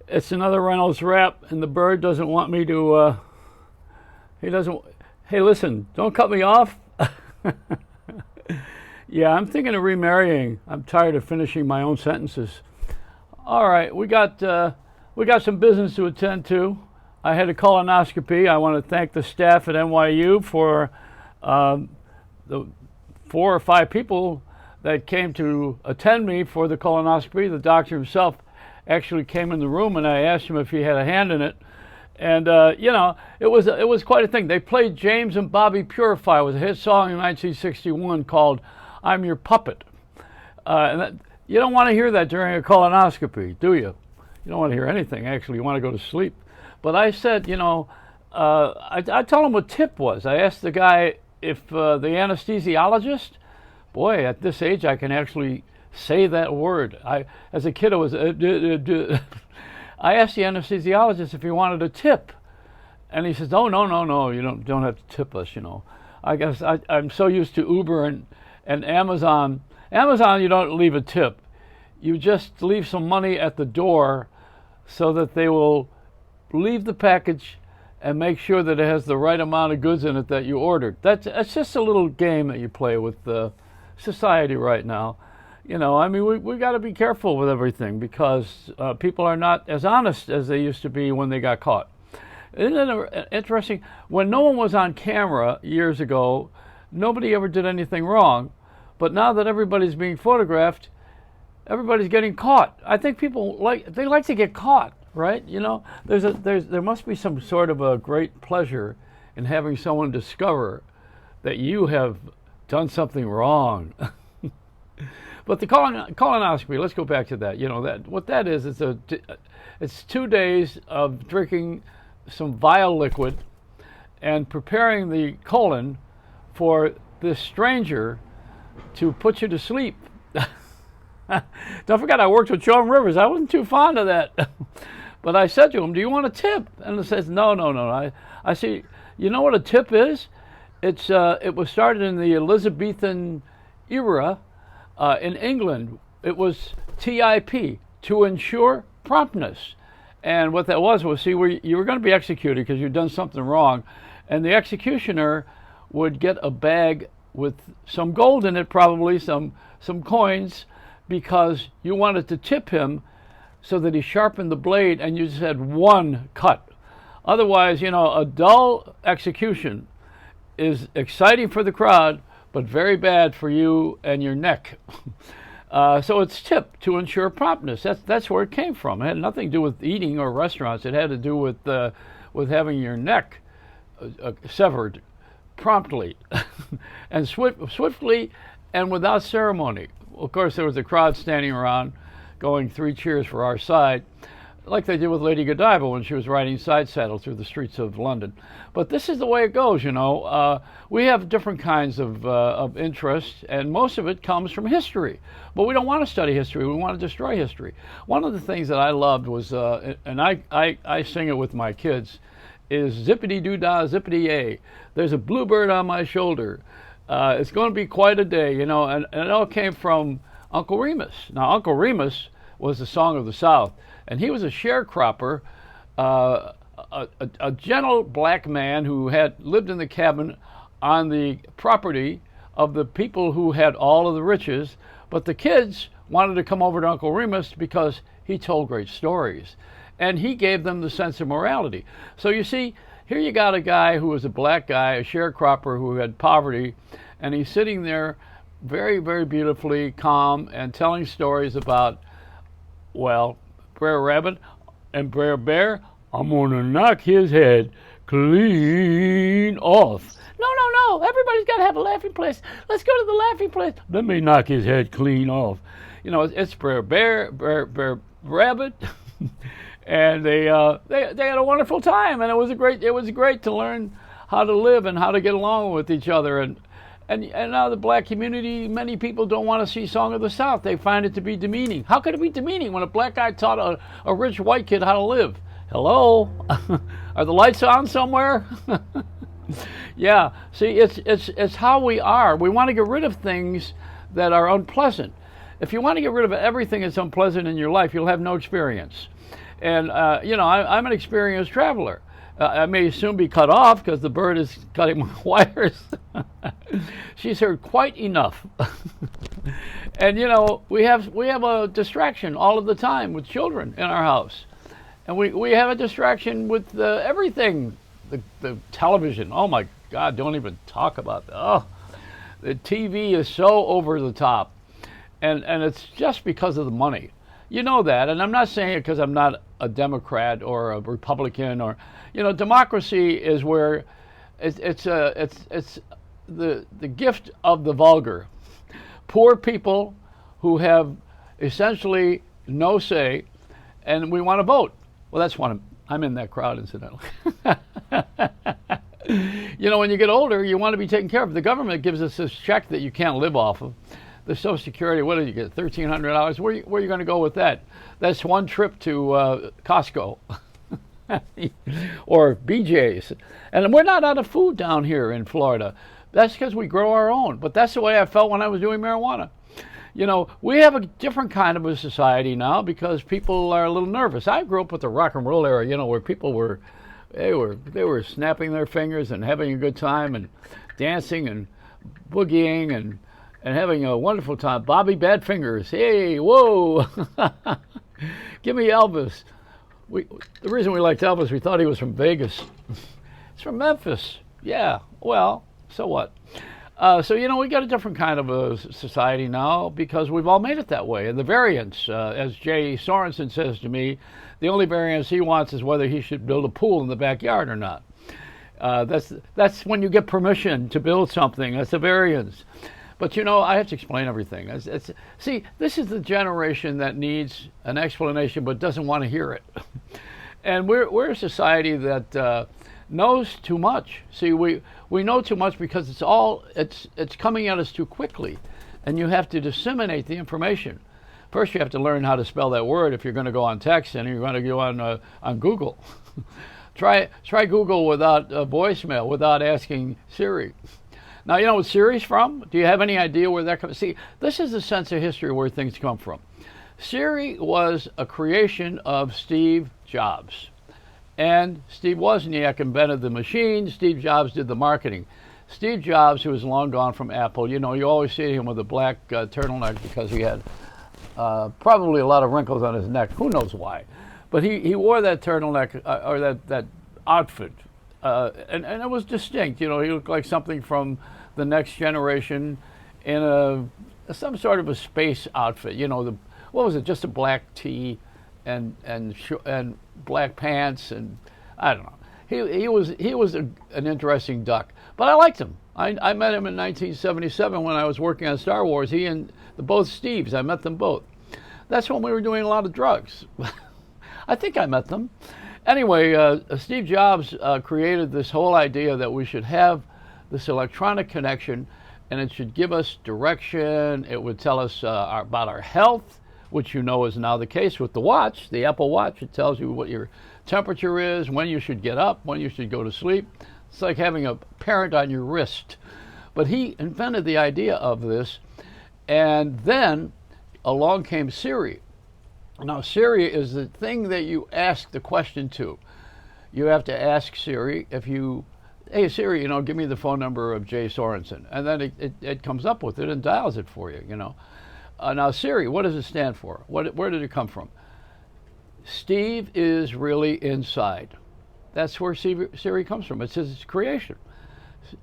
It's another Reynolds wrap, and the bird doesn't want me to. He doesn't. Hey, listen, don't cut me off. Yeah, I'm thinking of remarrying. I'm tired of finishing my own sentences. All right, we got some business to attend to. I had a colonoscopy. I want to thank the staff at NYU for the 4 or 5 people that came to attend me for the colonoscopy. The doctor himself actually came in the room, and I asked him if he had a hand in it. And it was quite a thing. They played James and Bobby Purify. It was a hit song in 1961 called "I'm Your Puppet." You don't want to hear that during a colonoscopy, do you? You don't want to hear anything. Actually, you want to go to sleep. But I said, I told him what tip was. I asked the guy if the anesthesiologist. Boy, at this age, I can actually say that word. As a kid, it was. I asked the anesthesiologist if he wanted a tip, and he says, "Oh, no, you don't have to tip us, I guess I'm so used to Uber and Amazon. Amazon, you don't leave a tip. You just leave some money at the door so that they will leave the package and make sure that it has the right amount of goods in it that you ordered. That's just a little game that you play with society right now. We got to be careful with everything because people are not as honest as they used to be when they got caught. Isn't it interesting? When no one was on camera years ago, nobody ever did anything wrong. But now that everybody's being photographed, everybody's getting caught. I think people like to get caught, right? There must be some sort of a great pleasure in having someone discover that you have done something wrong. But the colonoscopy, let's go back to that. What that is, it's 2 days of drinking some vile liquid and preparing the colon for this stranger to put you to sleep. Don't forget, I worked with Joan Rivers. I wasn't too fond of that. But I said to him, "Do you want a tip?" And he says, No. I see, you know what a tip is? It was started in the Elizabethan era. In England, it was TIP, to ensure promptness. And what that was, see, you were going to be executed because you'd done something wrong. And the executioner would get a bag with some gold in it, probably some coins, because you wanted to tip him so that he sharpened the blade and you just had one cut. Otherwise, a dull execution is exciting for the crowd, but very bad for you and your neck. So it's tip, to ensure promptness. That's where it came from. It had nothing to do with eating or restaurants. It had to do with having your neck severed promptly and swiftly and without ceremony. Of course, there was a crowd standing around going 3 cheers for our side, like they did with Lady Godiva when she was riding side saddle through the streets of London. But this is the way it goes, We have different kinds of interests, and most of it comes from history. But we don't want to study history. We want to destroy history. One of the things that I loved was, and I sing it with my kids, is zippity-doo-dah, zippity-yay. There's a bluebird on my shoulder. It's going to be quite a day, and it all came from Uncle Remus. Now, Uncle Remus was the song of the South. And he was a sharecropper, a gentle black man who had lived in the cabin on the property of the people who had all of the riches. But the kids wanted to come over to Uncle Remus because he told great stories. And he gave them the sense of morality. So you see, here you got a guy who was a black guy, a sharecropper who had poverty, and he's sitting there very, very beautifully calm and telling stories about, well, Brer Rabbit and Brer Bear, I'm gonna knock his head clean off. No, everybody's gotta have a laughing place. Let's go to the laughing place. Let me knock his head clean off. It's Brer Bear, Brer Rabbit, and they had a wonderful time, and it was great to learn how to live and how to get along with each other. And now the black community, many people don't want to see Song of the South. They find it to be demeaning. How could it be demeaning when a black guy taught a rich white kid how to live? Hello? Are the lights on somewhere? Yeah, see, it's how we are. We want to get rid of things that are unpleasant. If you want to get rid of everything that's unpleasant in your life, you'll have no experience. And I'm an experienced traveler. I may soon be cut off because the bird is cutting my wires. She's heard quite enough. And we have a distraction all of the time with children in our house, and we have a distraction with everything. The television. Oh my God! Don't even talk about that. Oh, the TV is so over the top, and it's just because of the money. You know that, and I'm not saying it because I'm not a Democrat or a Republican or, democracy is where it's the gift of the vulgar. Poor people who have essentially no say, and we want to vote. Well, that's one. I'm in that crowd, incidentally. When you get older, you want to be taken care of. The government gives us this check that you can't live off of. The Social Security, what do you get, $1,300? Where are you going to go with that? That's one trip to Costco or BJ's. And we're not out of food down here in Florida. That's because we grow our own. But that's the way I felt when I was doing marijuana. We have a different kind of a society now because people are a little nervous. I grew up with the rock and roll era, where people were snapping their fingers and having a good time and dancing and boogieing and having a wonderful time. Bobby Badfingers, hey, whoa. Give me Elvis. The reason we liked Elvis, we thought he was from Vegas. It's from Memphis. Yeah, well, so what? We got a different kind of a society now because we've all made it that way. And the variance, as Jay Sorensen says to me, the only variance he wants is whether he should build a pool in the backyard or not. That's when you get permission to build something. That's a variance. But I have to explain everything. See, this is the generation that needs an explanation but doesn't want to hear it. And we're a society that knows too much. See, we know too much because it's coming at us too quickly, and you have to disseminate the information. First, you have to learn how to spell that word if you're going to go on text and you're going to go on Google. Try Google without voicemail, without asking Siri. Now, you know what Siri's from? Do you have any idea where that comes? See, this is the sense of history where things come from. Siri was a creation of Steve Jobs. And Steve Wozniak invented the machine. Steve Jobs did the marketing. Steve Jobs, who is long gone from Apple, you always see him with a black turtleneck because he had probably a lot of wrinkles on his neck. Who knows why? But he wore that turtleneck or that outfit. And it was distinct. He looked like something from the next generation in some sort of a space outfit. What was it? Just a black tee and black pants, and I don't know. He was an interesting duck, but I liked him. I met him in 1977 when I was working on Star Wars. He and both Steves, I met them both. That's when we were doing a lot of drugs. I think I met them. Anyway, Steve Jobs created this whole idea that we should have this electronic connection, and it should give us direction. It would tell us about our health, which is now the case with the watch, the Apple Watch. It tells you what your temperature is, when you should get up, when you should go to sleep. It's like having a parent on your wrist. But he invented the idea of this, and then along came Siri. Now, Siri is the thing that you ask the question to. You have to ask Siri hey Siri, give me the phone number of Jay Sorensen, and then it comes up with it and dials it for you. Now, Siri, what does it stand for? Where did it come from? Steve is really inside. That's where Siri comes from. It's his creation.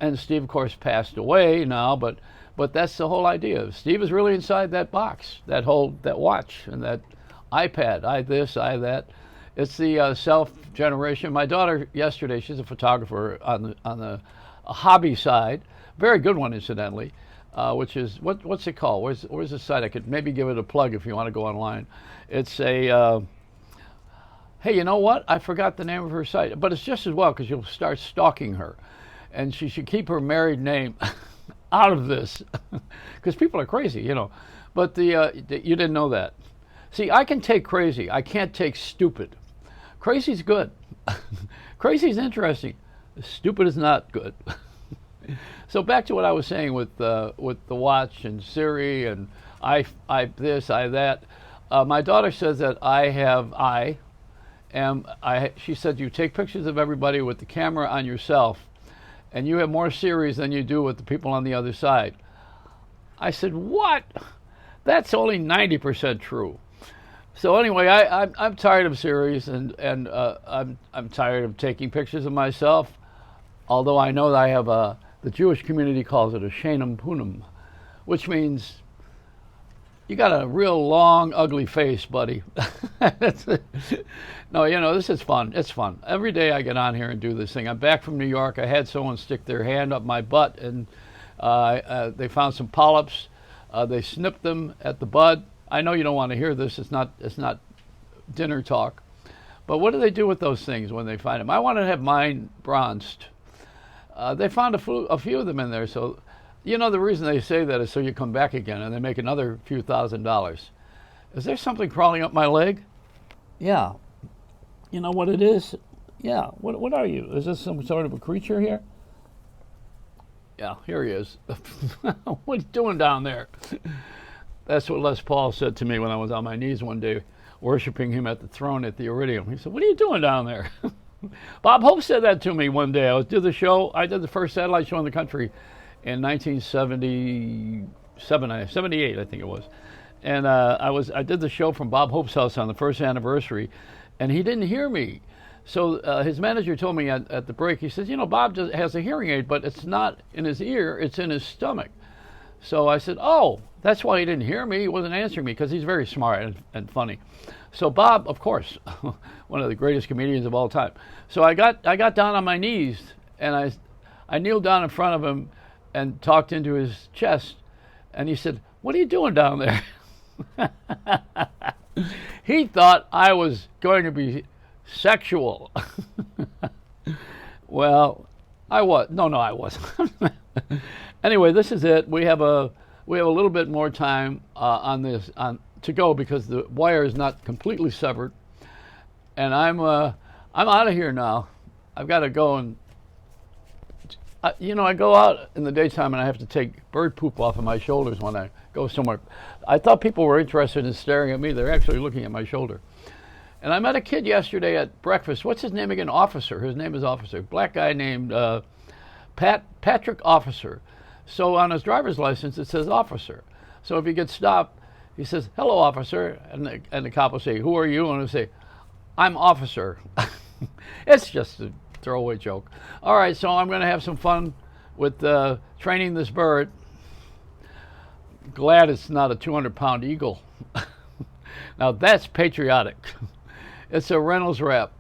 And Steve, of course, passed away now, but that's the whole idea. Steve is really inside that box, that watch, and that iPad, I this, I that. It's the self-generation. My daughter yesterday, she's a photographer on the hobby side, very good one, incidentally. Which is what's it called? Where's the site? I could maybe give it a plug if you want to go online. It's a hey, you know what? I forgot the name of her site, but it's just as well because you'll start stalking her, and she should keep her married name out of this because people are crazy, But you didn't know that. See, I can take crazy. I can't take stupid. Crazy's good. Crazy's interesting. Stupid is not good. So back to what I was saying with the watch and Siri and I this, I that. My daughter says that And she said, you take pictures of everybody with the camera on yourself, and you have more series than you do with the people on the other side. I said, what? That's only 90% true. So anyway, I'm tired of series, and I'm tired of taking pictures of myself. Although I know that I have the Jewish community calls it a shenam punam, which means you got a real long, ugly face, buddy. No, this is fun. It's fun. Every day I get on here and do this thing. I'm back from New York. I had someone stick their hand up my butt, and they found some polyps. They snipped them at the bud. I know you don't want to hear this. It's not dinner talk. But what do they do with those things when they find them? I want to have mine bronzed. They found a few of them in there. So, the reason they say that is so you come back again and they make another few $1,000s. Is there something crawling up my leg? Yeah. You know what it is? Yeah. What are you? Is this some sort of a creature here? Yeah, here he is. What are you doing down there? That's what Les Paul said to me when I was on my knees one day, worshiping him at the throne at the Iridium. He said, what are you doing down there? Bob Hope said that to me one day. I did the show. I did the first satellite show in the country in 1978, I think it was. And I did the show from Bob Hope's house on the first anniversary, and he didn't hear me. So his manager told me at the break, he says, Bob has a hearing aid, but it's not in his ear, it's in his stomach. So I said, oh, that's why he didn't hear me. He wasn't answering me, because he's very smart and funny. So Bob, of course, one of the greatest comedians of all time. So I got down on my knees, and I kneeled down in front of him and talked into his chest, and he said, what are you doing down there? He thought I was going to be sexual. Well, I was. No, I wasn't. Anyway, this is it. We have a little bit more time on this to go, because the wire is not completely severed, and I'm out of here now. I've got to go and I go out in the daytime and I have to take bird poop off of my shoulders when I go somewhere. I thought people were interested in staring at me. They're actually looking at my shoulder. And I met a kid yesterday at breakfast. What's his name again? Officer. His name is Officer. Black guy named Patrick Officer. So on his driver's license it says Officer. So if he gets stopped, he says, hello, officer. And the cop will say, who are you? And he'll say, I'm Officer. It's just a throwaway joke. All right, so I'm going to have some fun with training this bird. Glad it's not a 200-pound eagle. Now that's patriotic. It's a Reynolds wrap.